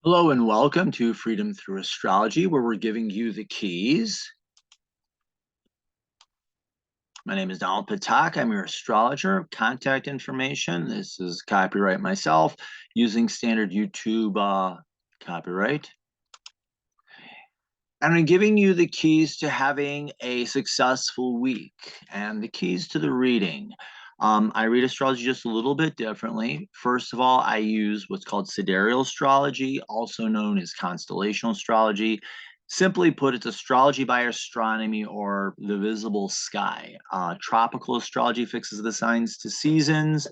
Hello and welcome to Freedom Through Astrology, where we're giving you the keys. My name is Donald Patak. I'm your astrologer. Contact information. This is copyright myself using standard YouTube copyright. And I'm giving you the keys to having a successful week and the keys to the reading. I read astrology just a little bit differently. First of all, I use what's called sidereal astrology, also known as constellational astrology. Simply put, it's astrology by astronomy or the visible sky. Tropical astrology fixes the signs to seasons,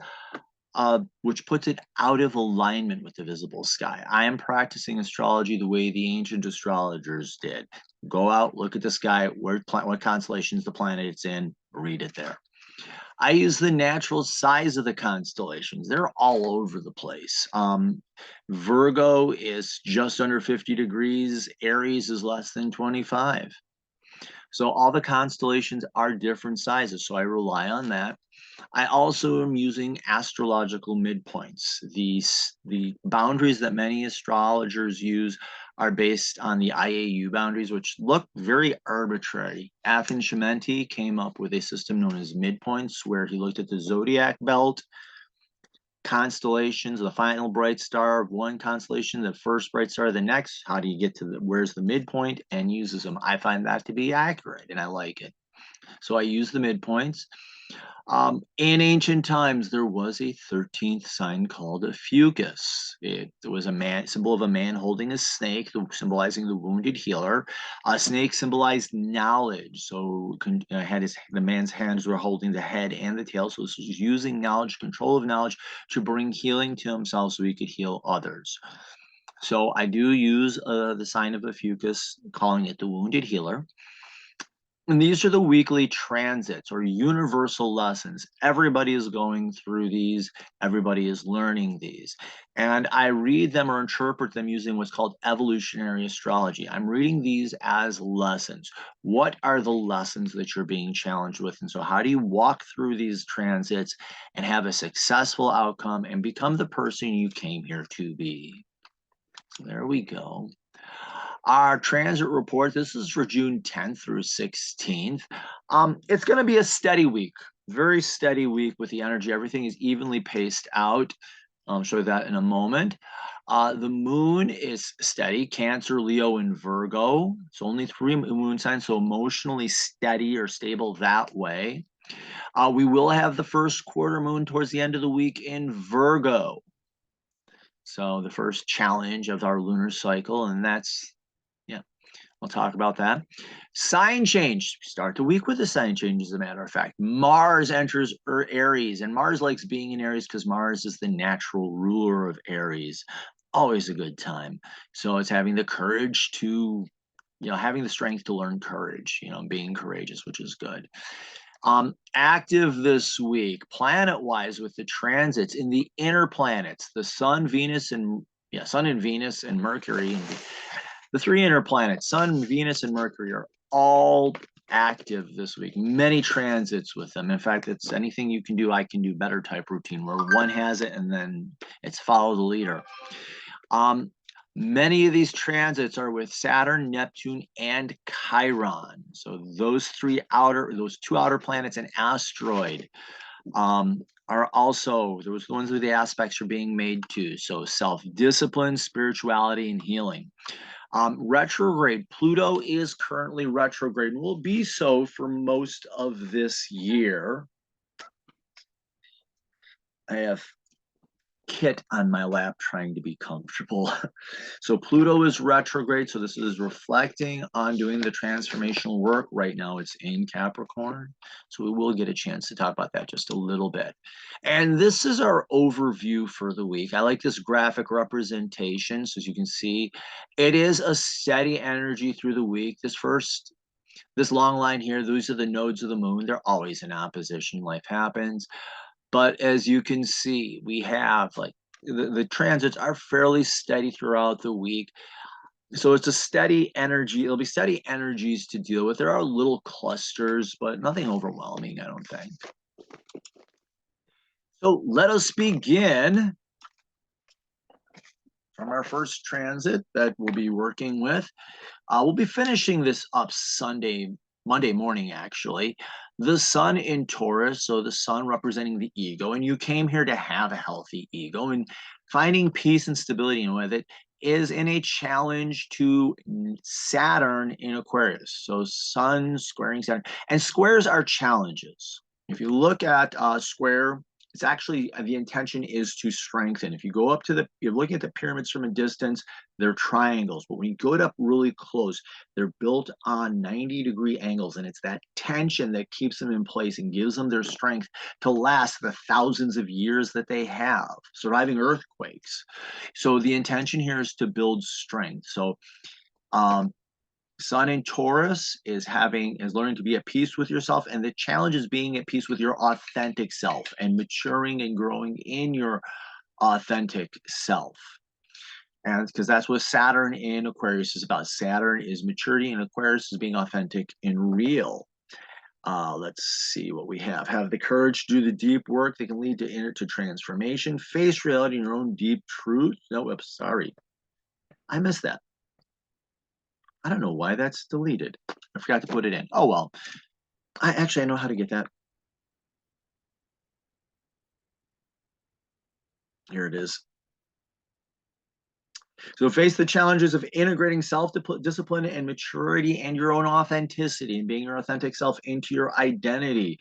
which puts it out of alignment with the visible sky. I am practicing astrology the way the ancient astrologers did. Go out, look at the sky, what constellations the planet it's in, read it there. I use the natural size of the constellations. They're all over the place. Virgo is just under 50 degrees. Aries is less than 25. So all the constellations are different sizes. So I rely on that. I also am using astrological midpoints. The boundaries that many astrologers use are based on the IAU boundaries, which look very arbitrary. Afin Shimenti came up with a system known as midpoints, where he looked at the zodiac belt, constellations, the final bright star of one constellation, the first bright star of the next. How do you get to where's the midpoint, and uses them. I find that to be accurate, and I like it. So I use the midpoints. In ancient times, there was a 13th sign called a fucus. It was a symbol of a man holding a snake, symbolizing the wounded healer. A snake symbolized knowledge, so the man's hands were holding the head and the tail. So this was using knowledge, control of knowledge, to bring healing to himself, so he could heal others. So I do use the sign of a fucus, calling it the wounded healer. And these are the weekly transits or universal lessons. Everybody is going through these. Everybody is learning these. And I read them or interpret them using what's called evolutionary astrology. I'm reading these as lessons. What are the lessons that you're being challenged with? And so how do you walk through these transits and have a successful outcome and become the person you came here to be? So there we go. Our transit report, this is for June 10th through 16th. It's going to be a steady week, very steady week with the energy. Everything is evenly paced out. I'll show you that in a moment. The moon is steady, Cancer, Leo, and Virgo. It's only 3 moon signs, so emotionally steady or stable that way. We will have the first quarter moon towards the end of the week in Virgo. So the first challenge of our lunar cycle, and that's, we'll talk about that. Sign change. Start the week with a sign change, as a matter of fact. Mars enters Aries, and Mars likes being in Aries because Mars is the natural ruler of Aries. Always a good time. So it's having the courage to, having the strength to learn courage, being courageous, which is good. Active this week, planet-wise, with the transits in the inner planets, the Sun, Venus, and Venus and Mercury. The 3 inner planets, Sun, Venus, and Mercury, are all active this week. Many transits with them. In fact, it's anything you can do, I can do better type routine, where one has it and then it's follow the leader. Many of these transits are with Saturn, Neptune, and Chiron. So those 2 outer planets and asteroid are also those ones where the aspects are being made to. So self-discipline, spirituality, and healing. Retrograde. Pluto is currently retrograde and will be so for most of this year. I have Kit on my lap trying to be comfortable. So Pluto is retrograde. So this is reflecting on doing the transformational work. Right now it's in Capricorn. So we will get a chance to talk about that just a little bit. And this is our overview for the week. I like this graphic representation. So as you can see, it is a steady energy through the week. This long line here, those are the nodes of the moon. They're always in opposition. Life happens. But as you can see, we have the transits are fairly steady throughout the week. So it's a steady energy. It'll be steady energies to deal with. There are little clusters, but nothing overwhelming, I don't think. So let us begin from our first transit that we'll be working with. We'll be finishing this up Monday morning, actually. The sun in Taurus, so the sun representing the ego, and you came here to have a healthy ego, and finding peace and stability with it is in a challenge to Saturn in Aquarius. So sun squaring Saturn, and squares are challenges. If you look at square, it's actually the intention is to strengthen. If you go up to you're looking at the pyramids from a distance, they're triangles, but when you go up really close, they're built on 90-degree angles, and it's that tension that keeps them in place and gives them their strength to last the thousands of years that they have, surviving earthquakes. So the intention here is to build strength. So Sun in Taurus is learning to be at peace with yourself, and the challenge is being at peace with your authentic self and maturing and growing in your authentic self. And because that's what Saturn in Aquarius is about. Saturn is maturity, and Aquarius is being authentic and real. Let's see what we have. Have the courage to do the deep work that can lead to transformation. Face reality in your own deep truth. No, oops, sorry. I missed that. I don't know why that's deleted. I forgot to put it in. Oh, well. I know how to get that. Here it is. So face the challenges of integrating self-discipline and maturity and your own authenticity and being your authentic self into your identity.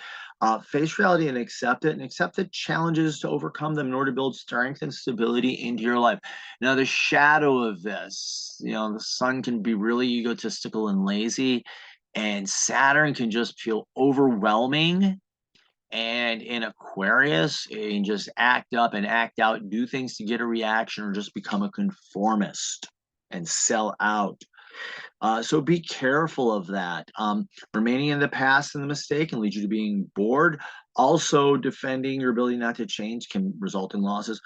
Face reality and accept it, and accept the challenges to overcome them in order to build strength and stability into your life. Now, the shadow of this, the sun can be really egotistical and lazy, and Saturn can just feel overwhelming. And in Aquarius, you can just act up and act out, do things to get a reaction, or just become a conformist and sell out. So be careful of that. Remaining in the past and the mistake can lead you to being bored. Also, defending your ability not to change can result in losses.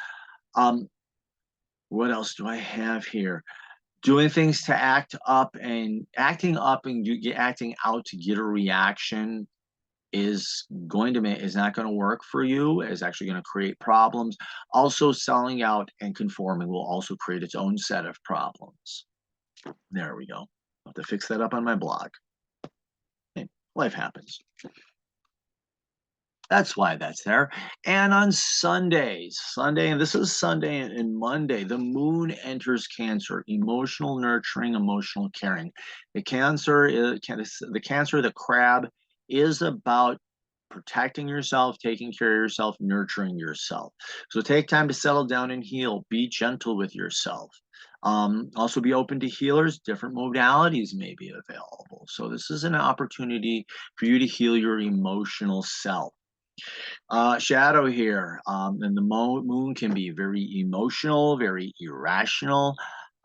What else do I have here? Doing things to acting up and acting out to get a reaction is not going to work for you, is actually going to create problems. Also, selling out and conforming will also create its own set of problems. There we go. I'll have to fix that up on my blog. Hey, life happens. That's why that's there. And on Sundays, and this is Sunday and Monday, the moon enters Cancer, emotional nurturing, emotional caring. The crab is about protecting yourself, taking care of yourself, nurturing yourself. So take time to settle down and heal. Be gentle with yourself. Also be open to healers. Different modalities may be available. So this is an opportunity for you to heal your emotional self. Shadow here, and the moon can be very emotional, very irrational,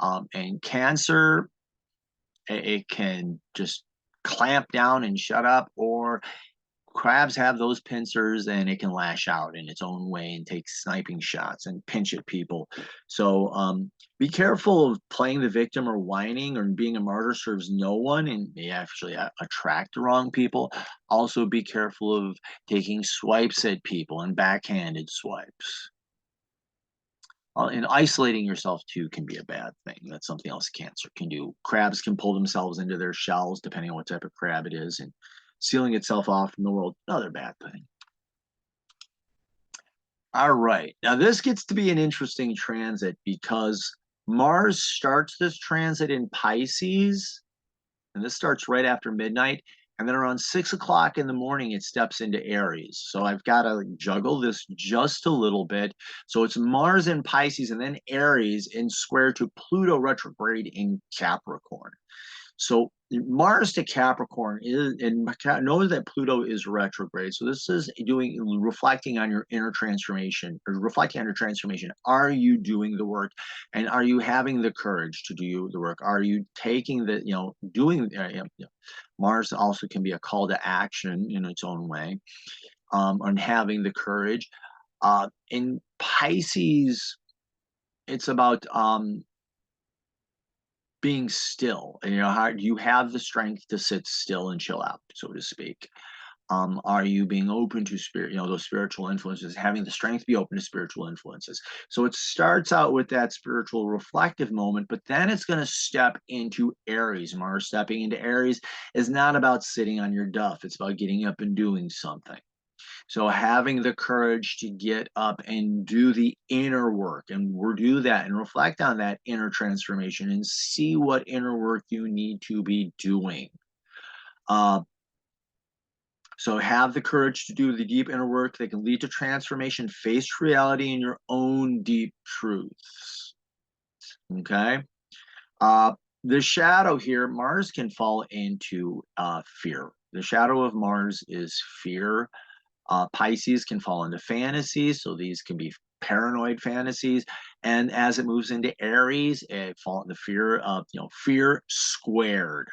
and Cancer, it can just clamp down and shut up, or crabs have those pincers and it can lash out in its own way and take sniping shots and pinch at people. So be careful of playing the victim or whining, or being a martyr serves no one and may actually attract the wrong people. Also be careful of taking swipes at people and backhanded swipes. And isolating yourself too can be a bad thing. That's something else Cancer can do. Crabs can pull themselves into their shells depending on what type of crab it is, and sealing itself off from the world, another bad thing. All right, now this gets to be an interesting transit because Mars starts this transit in Pisces, and this starts right after midnight, and then around 6 o'clock in the morning, it steps into Aries. So I've got to juggle this just a little bit. So it's Mars in Pisces, and then Aries in square to Pluto retrograde in Capricorn. So Mars to Capricorn is, and know that Pluto is retrograde. So this is reflecting on your inner transformation, or reflecting on your transformation. Are you doing the work, and are you having the courage to do the work? Are you taking the, doing? Mars also can be a call to action in its own way, on having the courage. In Pisces, it's about being still, and how you have the strength to sit still and chill out, so to speak. Are you being open to spirit, those spiritual influences, having the strength to be open to spiritual influences? So it starts out with that spiritual reflective moment, but then it's going to step into Aries. Mars stepping into Aries is not about sitting on your duff. It's about getting up and doing something. So having the courage to get up and do the inner work and do that and reflect on that inner transformation and see what inner work you need to be doing. So have the courage to do the deep inner work that can lead to transformation, face reality in your own deep truths. Okay. The shadow here, Mars can fall into fear. The shadow of Mars is fear. Pisces can fall into fantasies, so these can be paranoid fantasies. And as it moves into Aries, it falls into fear of, fear squared.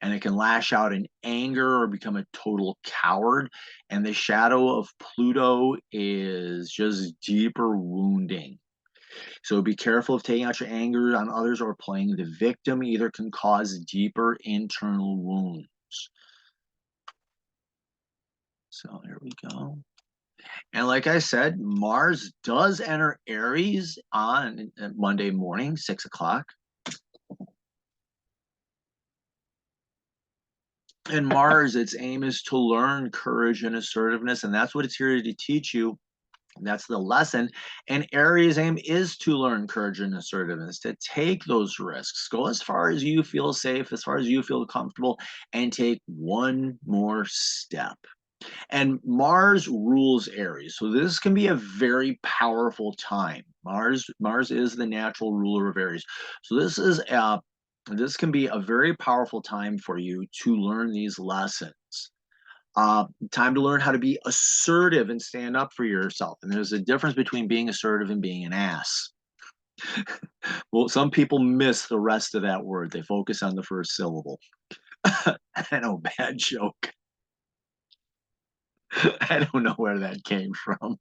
And it can lash out in anger or become a total coward. And the shadow of Pluto is just deeper wounding. So be careful of taking out your anger on others or playing the victim. Either can cause deeper internal wounds. So there we go. And like I said, Mars does enter Aries on Monday morning, 6 o'clock. And Mars, its aim is to learn courage and assertiveness, and that's what it's here to teach you. That's the lesson. And Aries' aim is to learn courage and assertiveness, to take those risks, go as far as you feel safe, as far as you feel comfortable, and take one more step. And Mars rules Aries, so this can be a very powerful time. Mars is the natural ruler of Aries, so this can be a very powerful time for you to learn these lessons. Time to learn how to be assertive and stand up for yourself. And there's a difference between being assertive and being an ass. Well, some people miss the rest of that word. They focus on the first syllable. I know, bad joke. I don't know where that came from.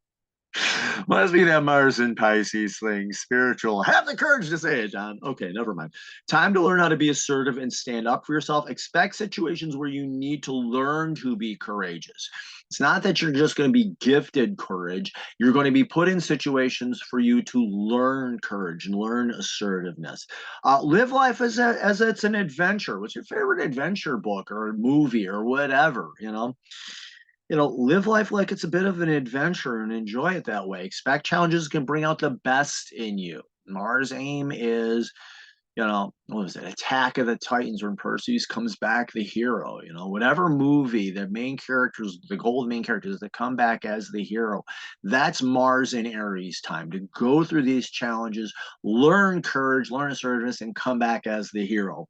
Must be that Mars and Pisces thing, spiritual. Have the courage to say it, John. Okay, never mind. Time to learn how to be assertive and stand up for yourself. Expect situations where you need to learn to be courageous. It's not that you're just going to be gifted courage. You're going to be put in situations for you to learn courage and learn assertiveness. Live life as it's an adventure. What's your favorite adventure book or movie or whatever, live life like it's a bit of an adventure and enjoy it that way. Expect challenges can bring out the best in you. Mars' aim is, what was it? Attack of the Titans, when Perseus comes back the hero. Whatever movie, the main characters, the goal of the main characters, that come back as the hero. That's Mars and Aries time to go through these challenges, learn courage, learn assertiveness, and come back as the hero.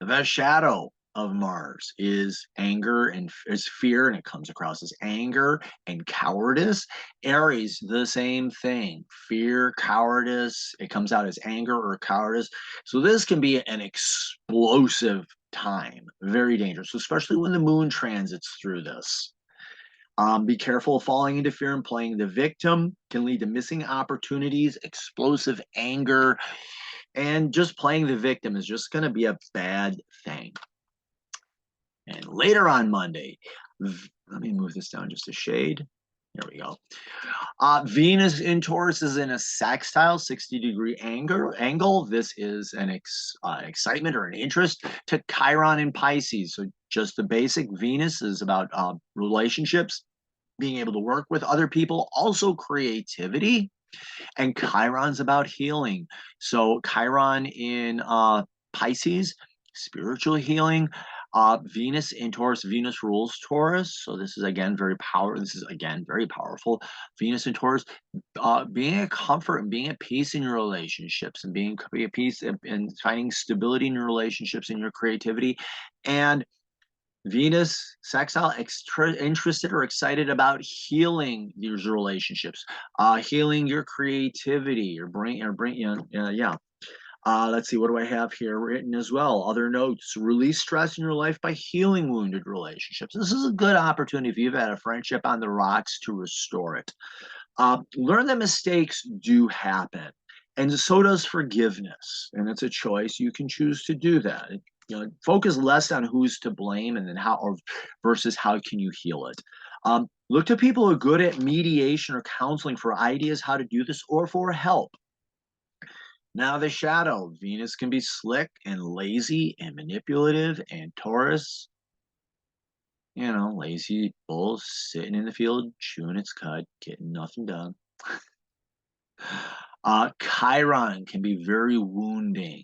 The shadow of Mars is anger and is fear, and it comes across as anger and cowardice. Aries, the same thing, fear, cowardice. It comes out as anger or cowardice. So this can be an explosive time, very dangerous, especially when the moon transits through this. Be careful of falling into fear and playing the victim. Can lead to missing opportunities, explosive anger, and just playing the victim is just going to be a bad thing. And later on Monday, let me move this down just a shade. There we go. Venus in Taurus is in a sextile 60-degree angle. This is an excitement or an interest to Chiron in Pisces. So just the basic Venus is about relationships, being able to work with other people, also creativity. And Chiron's about healing. So Chiron in Pisces, spiritual healing. Venus in Taurus, Venus rules Taurus. So this is again very powerful. Venus in Taurus, being a comfort and being at peace in your relationships and being at peace and finding stability in your relationships and your creativity. And Venus sextile, interested or excited about healing these relationships, healing your creativity, your brain, yeah. Let's see, what do I have here written as well? Other notes: release stress in your life by healing wounded relationships. This is a good opportunity if you've had a friendship on the rocks to restore it. Learn that mistakes do happen, and so does forgiveness. And it's a choice. You can choose to do that. focus less on who's to blame and then how, or versus how can you heal it. Look to people who are good at mediation or counseling for ideas how to do this or for help. Now the shadow, Venus can be slick and lazy and manipulative, and Taurus, lazy bull sitting in the field, chewing its cud, getting nothing done. Chiron can be very wounding.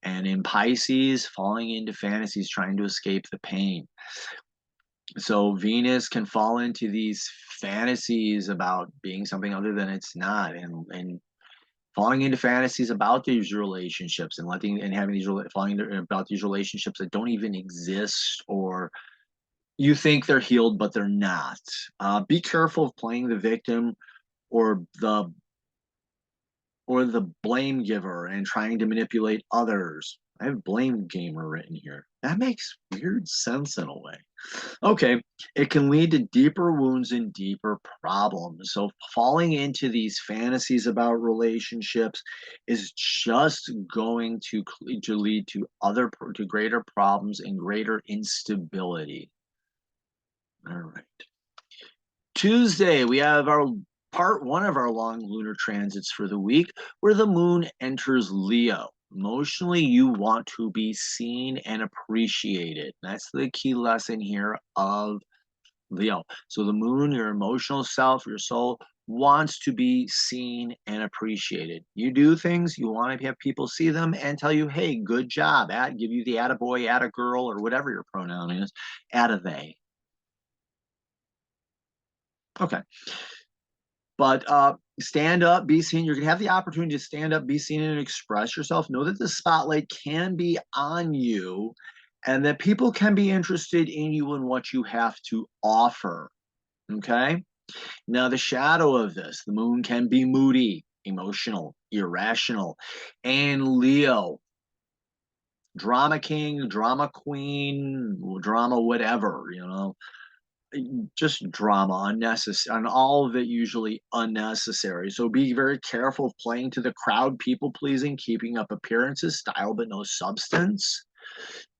And in Pisces, falling into fantasies, trying to escape the pain. So Venus can fall into these fantasies about being something other than it's not, and falling into fantasies about these relationships and having these about these relationships that don't even exist, or you think they're healed but they're not. Be careful of playing the victim or the blame giver and trying to manipulate others. I have blame gamer written here. That makes weird sense in a way. Okay, it can lead to deeper wounds and deeper problems. So falling into these fantasies about relationships is just going to lead to greater problems and greater instability. All right. Tuesday, we have our part one of our long lunar transits for the week, where the moon enters Leo. Emotionally, you want to be seen and appreciated. That's the key lesson here of Leo. So the moon, your emotional self, your soul, wants to be seen and appreciated. You do things, you want to have people see them and tell you, hey, good job, give you the attaboy, attagirl, or whatever your pronoun is, attavay. Okay. But stand up, be seen. You're going to have the opportunity to stand up, be seen, and express yourself. Know that the spotlight can be on you and that people can be interested in you and what you have to offer. Okay? Now, the shadow of this, the moon can be moody, emotional, irrational, and Leo. Drama king, drama queen, drama whatever, just drama, unnecessary, and all of it usually unnecessary. So be very careful of playing to the crowd, people pleasing, keeping up appearances, style but no substance,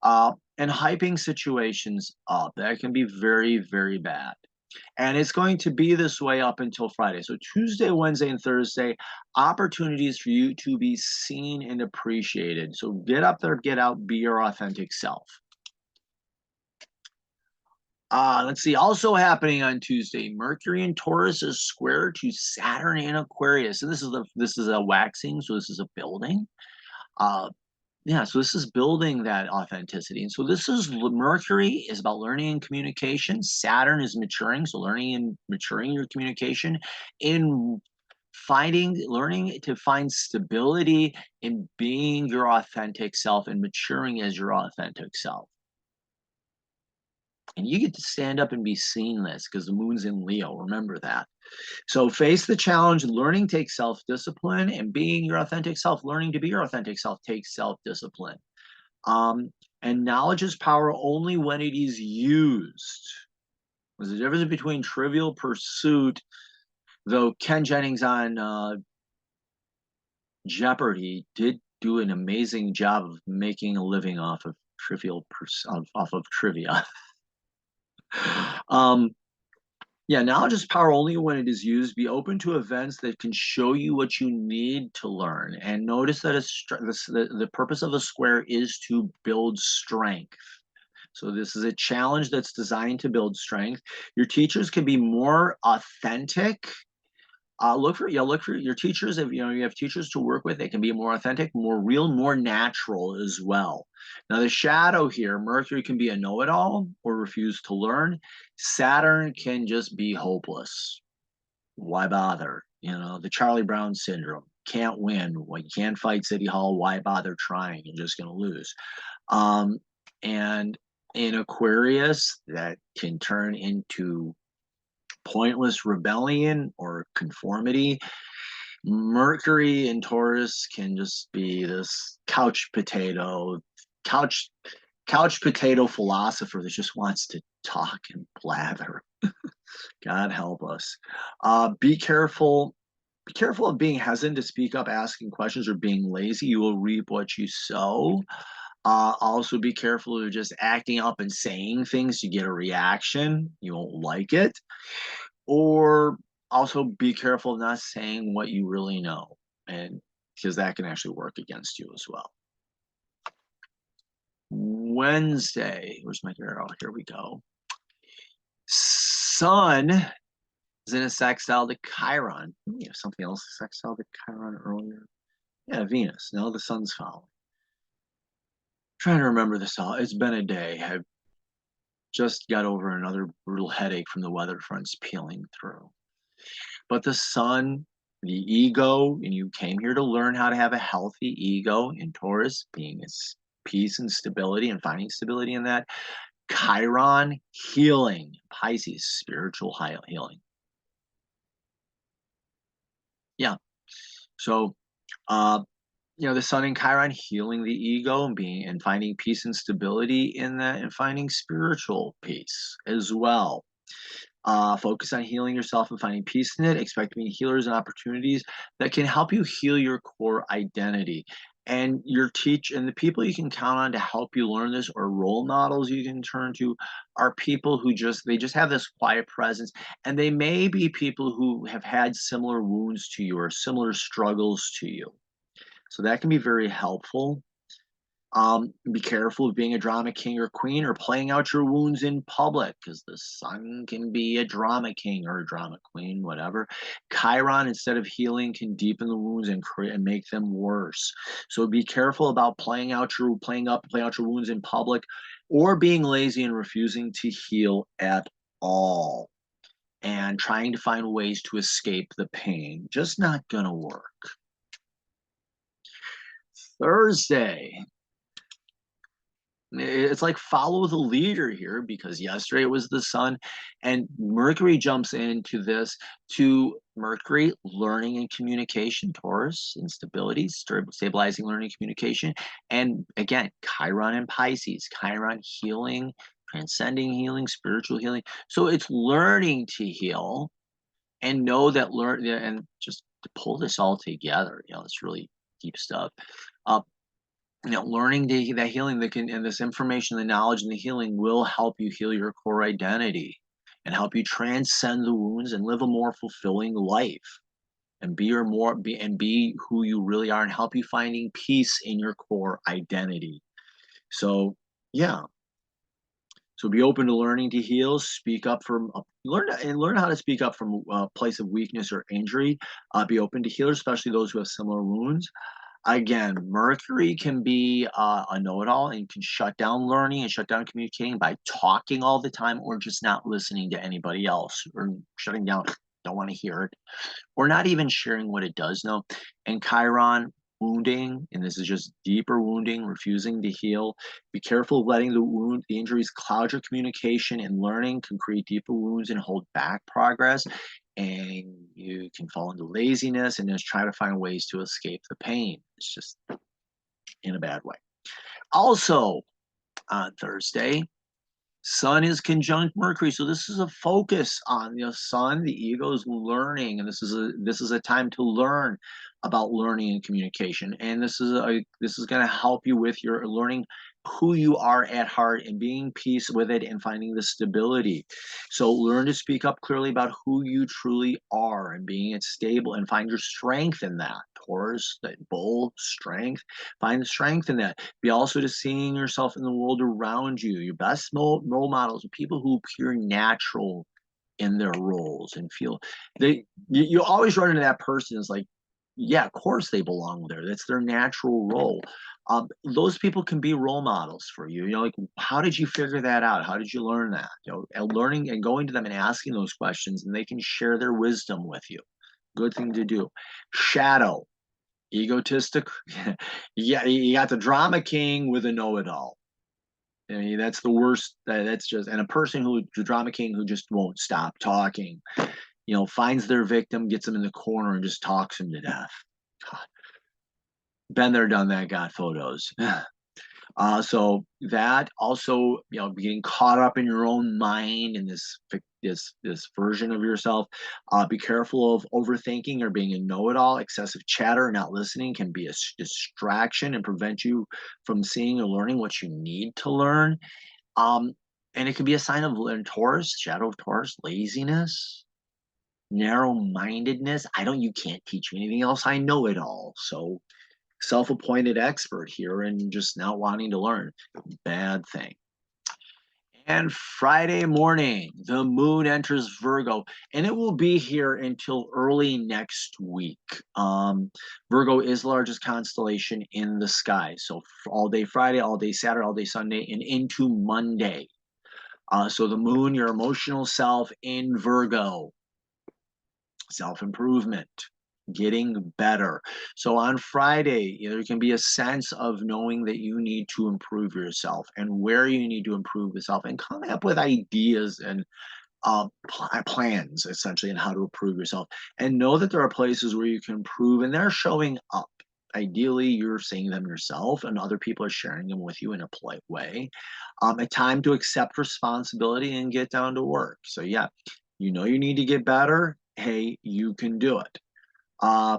and hyping situations up. That can be very, very bad. And it's going to be this way up until Friday. So Tuesday, Wednesday, and Thursday, opportunities for you to be seen and appreciated. So get up there, get out, be your authentic self. Let's see. Also happening on Tuesday, Mercury in Taurus is square to Saturn in Aquarius. And this is a waxing, so this is a building. Yeah, so this is building that authenticity. And so Mercury is about learning and communication. Saturn is maturing, so learning and maturing your communication, in learning to find stability in being your authentic self and maturing as your authentic self. And you get to stand up and be seen this because the moon's in Leo. Remember that. So face the challenge. Learning takes self-discipline, and being your authentic self, learning to be your authentic self, takes self-discipline. And knowledge is power only when it is used. There's a difference between Trivial Pursuit, though Ken Jennings on Jeopardy did do an amazing job of making a living off of trivia. Yeah, knowledge is power only when it is used. Be open to events that can show you what you need to learn. And notice that the purpose of a square is to build strength. So this is a challenge that's designed to build strength. Your teachers can be more authentic. Look for your teachers. If you have teachers to work with, they can be more authentic, more real, more natural as well. Now the shadow here, Mercury can be a know-it-all or refuse to learn. Saturn can just be hopeless. Why bother? The Charlie Brown syndrome. Can't win. Well, you can't fight City Hall. Why bother trying? You're just going to lose. And in Aquarius, that can turn into pointless rebellion or conformity. Mercury in Taurus can just be this couch potato philosopher that just wants to talk and blather. God help us. Be careful of being hesitant to speak up, asking questions, or being lazy. You will reap what you sow. Also be careful of just acting up and saying things to get a reaction. You won't like it. Or also be careful of not saying what you really know, and because that can actually work against you as well. Wednesday, where's my arrow? Here we go. Sun is in a sextile to Chiron. We have something else sextile to Chiron earlier. Yeah, Venus. Now the sun's following. Trying to remember this all. It's been a day. I've just got over another brutal headache from the weather fronts peeling through. But the sun, the ego, and you came here to learn how to have a healthy ego in Taurus, being its peace and stability and finding stability in that. Chiron, healing. Pisces, spiritual healing. Yeah. So, the sun in Chiron healing the ego and finding peace and stability in that, and finding spiritual peace as well. Focus on healing yourself and finding peace in it. Expect to be healers and opportunities that can help you heal your core identity. And the people you can count on to help you learn this, or role models you can turn to, are people who just have this quiet presence, and they may be people who have had similar wounds to you or similar struggles to you. So that can be very helpful. Be careful of being a drama king or queen or playing out your wounds in public, because the sun can be a drama king or a drama queen, whatever. Chiron, instead of healing, can deepen the wounds and make them worse. So be careful about playing out your wounds in public, or being lazy and refusing to heal at all, and trying to find ways to escape the pain. Just not gonna work. Thursday. It's like follow the leader here, because yesterday it was the sun, and Mercury jumps into this to Mercury, learning and communication, Taurus, instability, stabilizing learning and communication. And again, Chiron and Pisces, Chiron healing, transcending healing, spiritual healing. So it's learning to heal and know that and just to pull this all together, it's really deep stuff. Learning that healing and this information, the knowledge and the healing will help you heal your core identity and help you transcend the wounds and live a more fulfilling life, and be who you really are, and help you finding peace in your core identity. So, yeah. So be open to learning to heal, speak up learn how to speak up from a place of weakness or injury. Be open to healers, especially those who have similar wounds. Again, Mercury can be a know-it-all and can shut down learning and shut down communicating by talking all the time, or just not listening to anybody else, or shutting down, don't want to hear it, or not even sharing what it does know. And Chiron, wounding, and this is just deeper wounding, refusing to heal. Be careful of letting the injuries cloud your communication, and learning can create deeper wounds and hold back progress. And you can fall into laziness and just try to find ways to escape the pain. It's just in a bad way. Also, on Thursday, Sun is conjunct Mercury, so this is a focus on the Sun. The ego is learning, and this is a time to learn about learning and communication. And this is going to help you with your learning who you are at heart and being peace with it and finding the stability. So learn to speak up clearly about who you truly are and being it stable, and find your strength in that. Taurus, that bold strength, find the strength in that. Be also to seeing yourself in the world around you. Your best role models are people who appear natural in their roles and feel you always run into that person is like, yeah, of course they belong there. That's their natural role. Those people can be role models for you. Like, how did you figure that out? How did you learn that? And learning and going to them and asking those questions, and they can share their wisdom with you. Good thing to do. Shadow, egotistic. Yeah, you got the drama king with a know-it-all. I mean, that's the worst. That's just, and a person the drama king who just won't stop talking. Finds their victim, gets them in the corner, and just talks them to death. God. Been there, done that, got photos. So that also, getting caught up in your own mind and this version of yourself. Be careful of overthinking or being a know-it-all. Excessive chatter, not listening, can be a distraction and prevent you from seeing or learning what you need to learn. Um, and it can be a sign of Taurus, shadow of Taurus, laziness, narrow-mindedness. You can't teach me anything else. I know it all. So self-appointed expert here and just not wanting to learn. Bad thing. And Friday morning, the moon enters Virgo, and it will be here until early next week. Virgo is the largest constellation in the sky. So all day Friday, all day Saturday, all day Sunday, and into Monday. So the moon, your emotional self in Virgo, self-improvement, getting better. So on Friday, there can be a sense of knowing that you need to improve yourself and where you need to improve yourself and coming up with ideas and plans essentially on how to improve yourself, and know that there are places where you can improve and they're showing up. Ideally, you're seeing them yourself and other people are sharing them with you in a polite way. A time to accept responsibility and get down to work. So yeah, you need to get better. Hey, you can do it. Uh,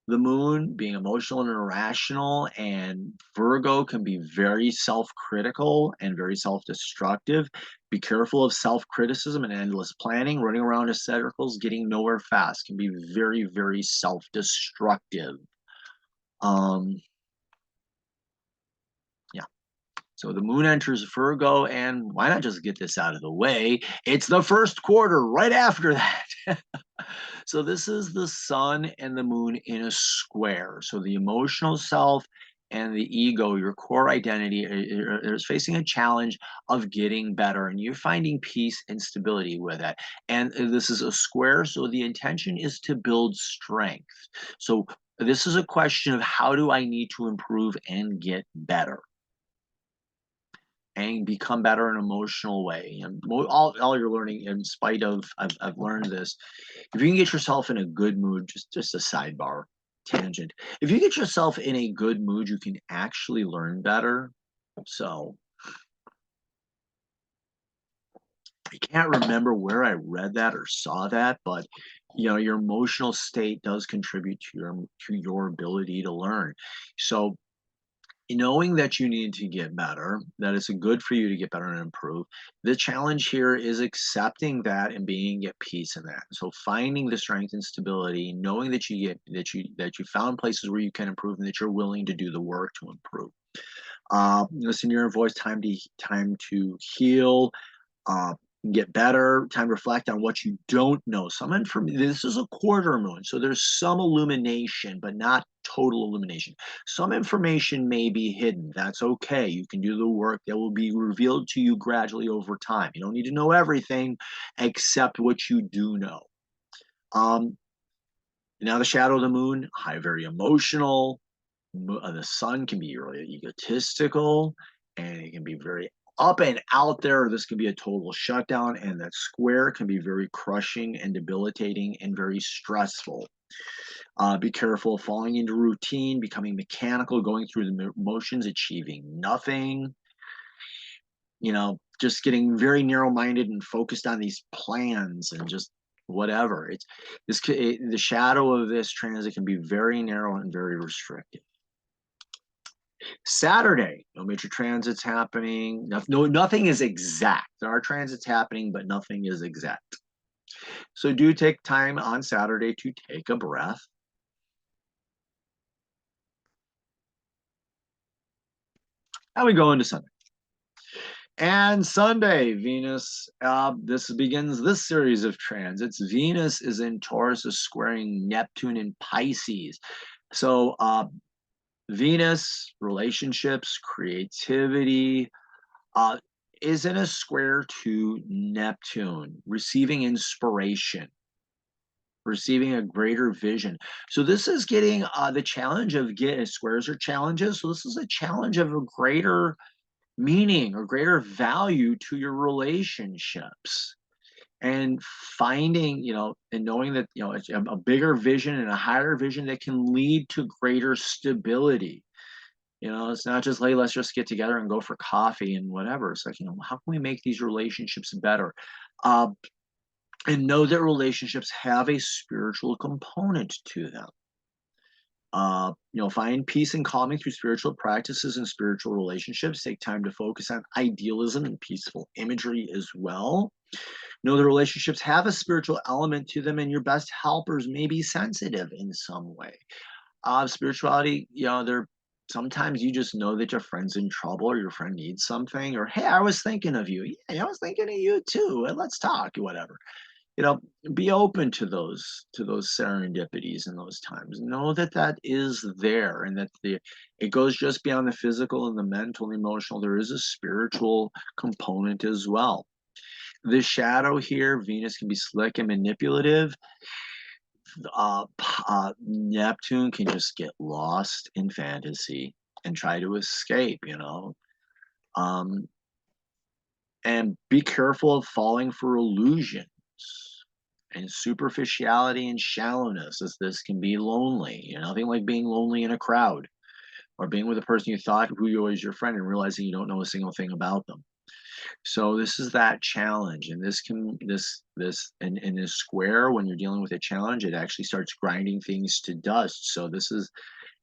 the moon being emotional and irrational, and Virgo can be very self-critical and very self-destructive. Be careful of self-criticism and endless planning. Running around in circles, getting nowhere fast can be very, very self-destructive. Yeah. So the moon enters Virgo, and why not just get this out of the way? It's the first quarter right after that. So this is the sun and the moon in a square. So the emotional self and the ego, your core identity, is facing a challenge of getting better, and you're finding peace and stability with it. And this is a square, so the intention is to build strength. So this is a question of how do I need to improve and get better and become better in an emotional way. And all you're learning, in spite of, I've learned this, if you can get yourself in a good mood, just a sidebar tangent, if you get yourself in a good mood, you can actually learn better. So I can't remember where I read that or saw that, but your emotional state does contribute to your ability to learn. So knowing that you need to get better, that it's good for you to get better and improve. The challenge here is accepting that and being at peace in that. So finding the strength and stability, knowing that you found places where you can improve and that you're willing to do the work to improve. Listen to your voice, time to heal, uh, get better, time to reflect on what you don't know. This is a quarter moon, so there's some illumination, but not total illumination. Some information may be hidden. That's okay. You can do the work that will be revealed to you gradually over time. You don't need to know everything except what you do know. Now the shadow of the moon, very emotional. The sun can be really egotistical, and it can be very up and out there. This can be a total shutdown, and that square can be very crushing and debilitating and very stressful. Be careful of falling into routine, becoming mechanical, going through the motions, achieving nothing. Just getting very narrow-minded and focused on these plans and just whatever. The shadow of this transit can be very narrow and very restrictive. Saturday, no major transits happening. Nothing is exact. There are transits happening, but nothing is exact. So do take time on Saturday to take a breath. And we go into Sunday. And Sunday, Venus, this begins this series of transits. Venus is in Taurus, is squaring Neptune in Pisces. So Venus, relationships, creativity, is in a square to Neptune, receiving inspiration, receiving a greater vision. So this is getting the challenge of squares are challenges. So this is a challenge of a greater meaning or greater value to your relationships. And finding, and knowing that, it's a bigger vision and a higher vision that can lead to greater stability. You know, it's not just, hey, let's just get together and go for coffee and whatever. It's like, how can we make these relationships better? Uh, and know that relationships have a spiritual component to them. Find peace and calming through spiritual practices and spiritual relationships. Take time to focus on idealism and peaceful imagery as well. Know the relationships have a spiritual element to them, and your best helpers may be sensitive in some way. Spirituality, they're sometimes you just know that your friend's in trouble or your friend needs something, or hey, I was thinking of you. Yeah, I was thinking of you too. And let's talk, whatever. You know, be open to those serendipities in those times. Know that that is there, and that it goes just beyond the physical and the mental and emotional. There is a spiritual component as well. The shadow here, Venus can be slick and manipulative. Neptune can just get lost in fantasy and try to escape. Um, and be careful of falling for illusions and superficiality and shallowness, as this can be lonely. Nothing like being lonely in a crowd or being with a person you thought who you was your friend and realizing you don't know a single thing about them. So this is that challenge, and this in this square, when you're dealing with a challenge, it actually starts grinding things to dust. So this is,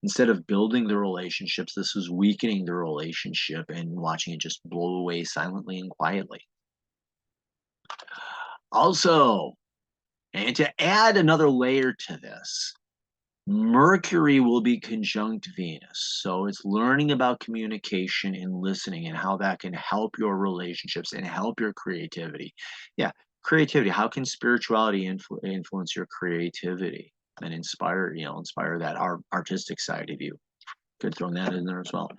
instead of building the relationships, this is weakening the relationship and watching it just blow away silently and quietly. Also, and to add another layer to this, Mercury will be conjunct Venus. So it's learning about communication and listening and how that can help your relationships and help your creativity. Yeah, creativity. How can spirituality influence your creativity and inspire that artistic side of you? Could throw that in there as well.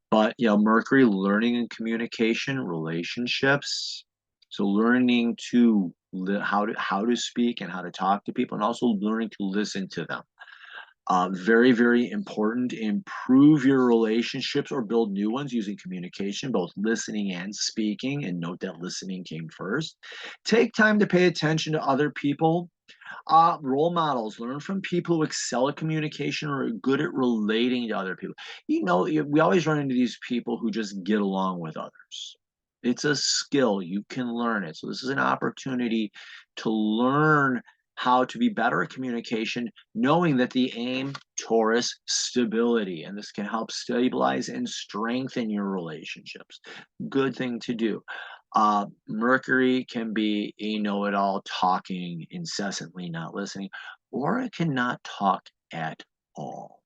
But Mercury, learning and communication, relationships. So learning to how to speak and how to talk to people, and also learning to listen to them. Very, very important. Improve your relationships or build new ones using communication, both listening and speaking. And note that listening came first. Take time to pay attention to other people. Role models. Learn from people who excel at communication or are good at relating to other people. We always run into these people who just get along with others. It's a skill. You can learn it. So this is an opportunity to learn how to be better at communication, knowing that the aim, Taurus, stability, and this can help stabilize and strengthen your relationships. Good thing to do. Mercury can be a know-it-all, talking incessantly, not listening, or it cannot talk at all.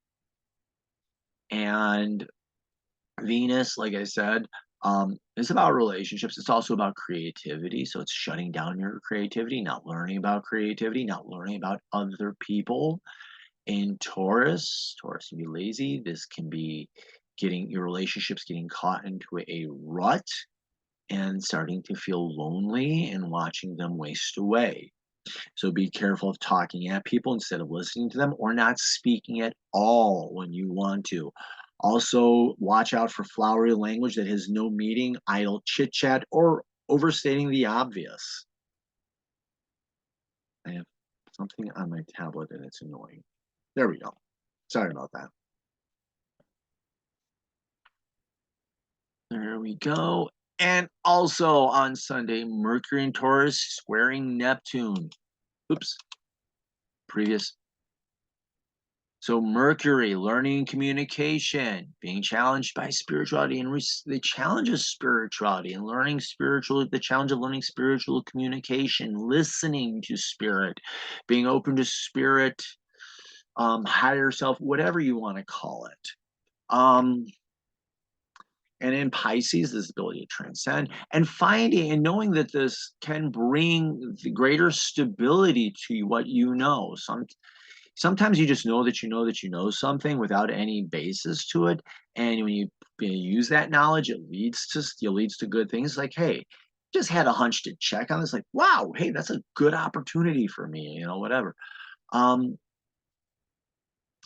And Venus, like I said, is about relationships. It's also about creativity. So it's shutting down your creativity, not learning about creativity, not learning about other people. In Taurus can be lazy. This can be getting your relationships getting caught into a rut and starting to feel lonely and watching them waste away. So be careful of talking at people instead of listening to them, or not speaking at all when you want to. Also, watch out for flowery language that has no meaning, idle chit chat, or overstating the obvious. I have something on my tablet and it's annoying. There we go. Sorry about that. There we go. And also on Sunday, Mercury and Taurus squaring Neptune. Oops, previous. So Mercury, learning communication, being challenged by spirituality, and the challenge of spirituality and learning the challenge of learning spiritual communication, listening to spirit, being open to spirit, higher self, whatever you want to call it. And in Pisces, this ability to transcend and finding and knowing that this can bring the greater stability to what you know. Sometimes you just know that you know something without any basis to it, and when you use that knowledge, it leads to good things. Like, hey, just had a hunch to check on this. Like, wow, hey, that's a good opportunity for me. Whatever. Um,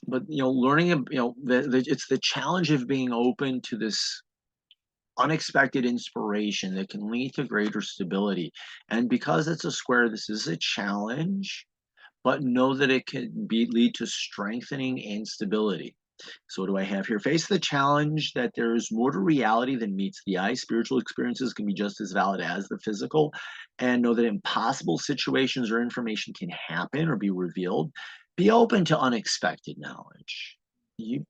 but learning, it's the challenge of being open to this unexpected inspiration that can lead to greater stability. And because it's a square, this is a challenge, but know that it can lead to strengthening and stability. So what do I have here? Face the challenge that there is more to reality than meets the eye. Spiritual experiences can be just as valid as the physical, and know that impossible situations or information can happen or be revealed. Be open to unexpected knowledge. You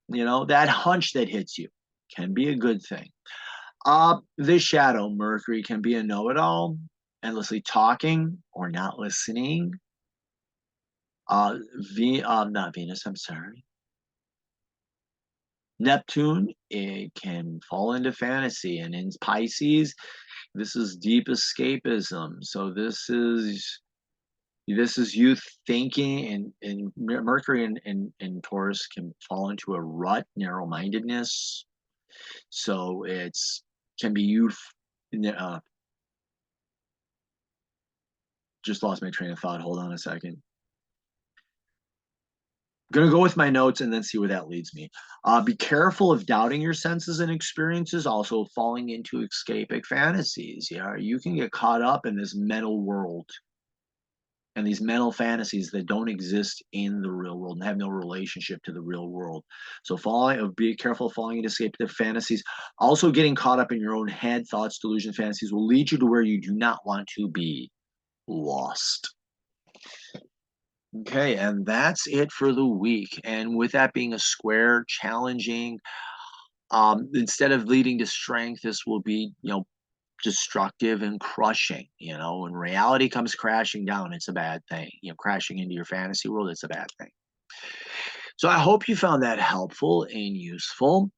know, that hunch that hits you can be a good thing. The shadow, Mercury, can be a know-it-all, endlessly talking or not listening. Not Venus, I'm sorry. Neptune, it can fall into fantasy, and in Pisces, this is deep escapism. So this is you thinking, and Mercury and Taurus can fall into a rut, narrow-mindedness. So it's can be you. Uh, just lost my train of thought. Hold on a second. Gonna go with my notes and then see where that leads me. Be careful of doubting your senses and experiences, also falling into escapic fantasies. Yeah, you can get caught up in this mental world and these mental fantasies that don't exist in the real world and have no relationship to the real world. So be careful of falling into escapic fantasies. Also, getting caught up in your own head, thoughts, delusion, fantasies will lead you to where you do not want to be, lost. Okay, and that's it for the week. And with that being a square, challenging, instead of leading to strength, this will be, destructive and crushing. When reality comes crashing down, it's a bad thing. Crashing into your fantasy world, it's a bad thing. So I hope you found that helpful and useful.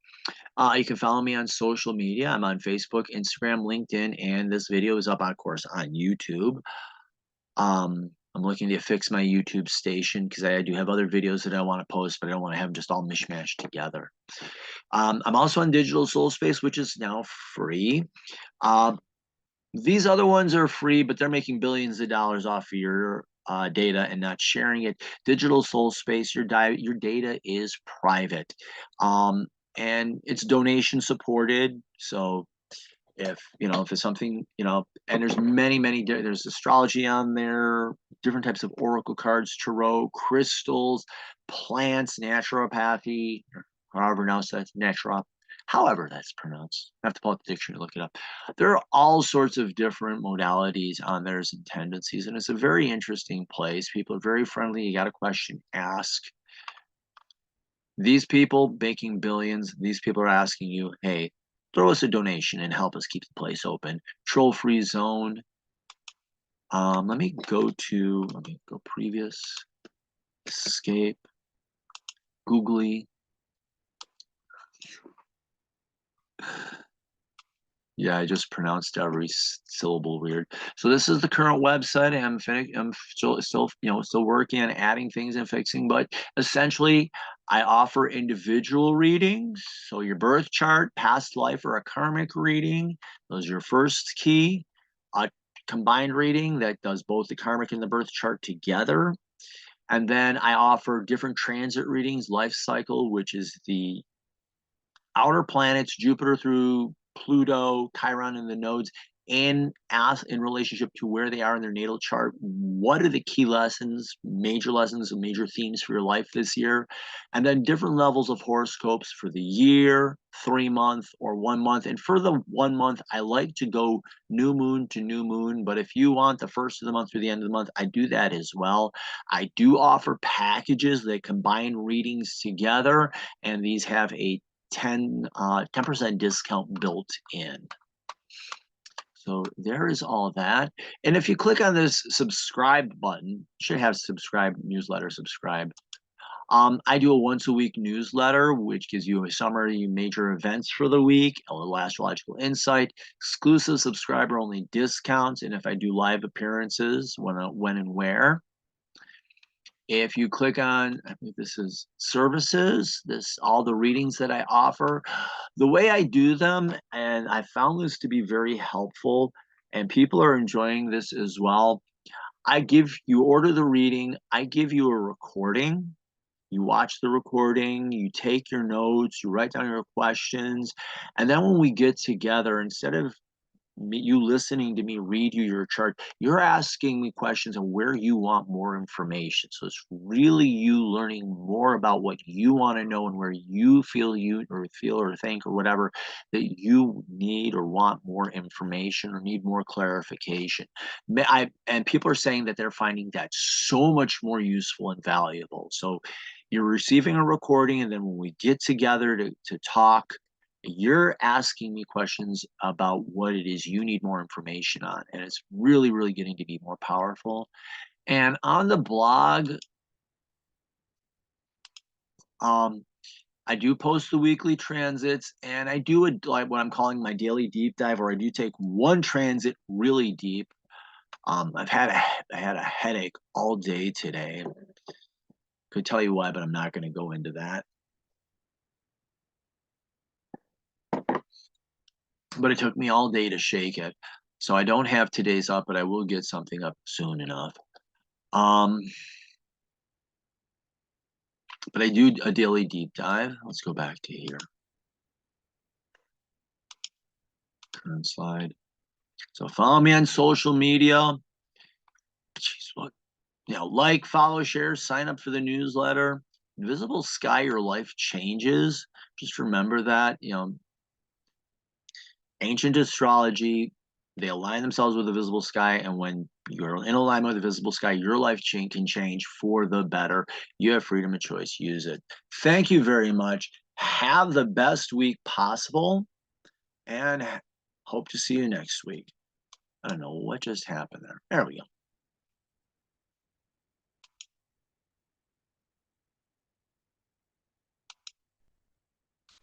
You can follow me on social media. I'm on Facebook, Instagram, LinkedIn, and this video is up, of course, on YouTube. I'm looking to fix my YouTube station because I do have other videos that I want to post, but I don't want to have them just all mishmashed together. I'm also on Digital Soul Space, which is now free. These other ones are free, but they're making billions of dollars off of your data and not sharing it. Digital Soul Space, your data is private, and it's donation supported. So if it's something, and there's many, there's astrology on there, different types of oracle cards, tarot, crystals, plants, naturopathy, or however else that's however that's pronounced. I have to pull up the dictionary to look it up. There are all sorts of different modalities on theirs and tendencies, and it's a very interesting place. People are very friendly. You got a question, ask. These people making billions, these people are asking you, hey, throw us a donation and help us keep the place open. Troll-free zone. Let me go previous, escape, googly. Yeah, I just pronounced every syllable weird. So this is the current website. I'm still working on adding things and fixing, but essentially I offer individual readings. So your birth chart, past life, or a karmic reading. Those are your first key. A combined reading that does both the karmic and the birth chart together. And then I offer different transit readings, life cycle, which is the outer planets, Jupiter through Pluto, Chiron, and the nodes, in relationship to where they are in their natal chart. What are the key lessons, and major themes for your life this year? And then different levels of horoscopes for the year, 3 month, or 1 month. And for the 1 month, I like to go new moon to new moon. But if you want the first of the month through the end of the month, I do that as well. I do offer packages that combine readings together, and these have a 10% discount built in. So there is all that. And if you click on this subscribe button, you should have subscribe, newsletter, subscribe. I do a once a week newsletter, which gives you a summary, major events for the week, a little astrological insight, exclusive subscriber only discounts, and if I do live appearances, when and where. If you click on, I think this is services, all the readings that I offer, the way I do them, and I found this to be very helpful, and people are enjoying this as well. You order the reading, I give you a recording, you watch the recording, you take your notes, you write down your questions, and then when we get together, instead of you listening to me read you your chart, you're asking me questions on where you want more information. So it's really you learning more about what you want to know and where you feel or think or whatever that you need or want more information or need more clarification. And people are saying that they're finding that so much more useful and valuable. So you're receiving a recording, and then when we get together to talk, you're asking me questions about what it is you need more information on. And it's really, really getting to be more powerful. And on the blog, I do post the weekly transits, and I do like what I'm calling my daily deep dive, where I do take one transit really deep. I had a headache all day today. Could tell you why, but I'm not going to go into that. But it took me all day to shake it. So I don't have today's up, but I will get something up soon enough. But I do a daily deep dive. Let's go back to here. Current slide. So follow me on social media. Jeez, what? Like, follow, share, sign up for the newsletter. Invisible sky, your life changes. Just remember that. Ancient astrology, they align themselves with the visible sky, and when you're in alignment with the visible sky, your life can change for the better. You have freedom of choice. Use it. Thank you very much. Have the best week possible, and hope to see you next week. I don't know what just happened there. There we go.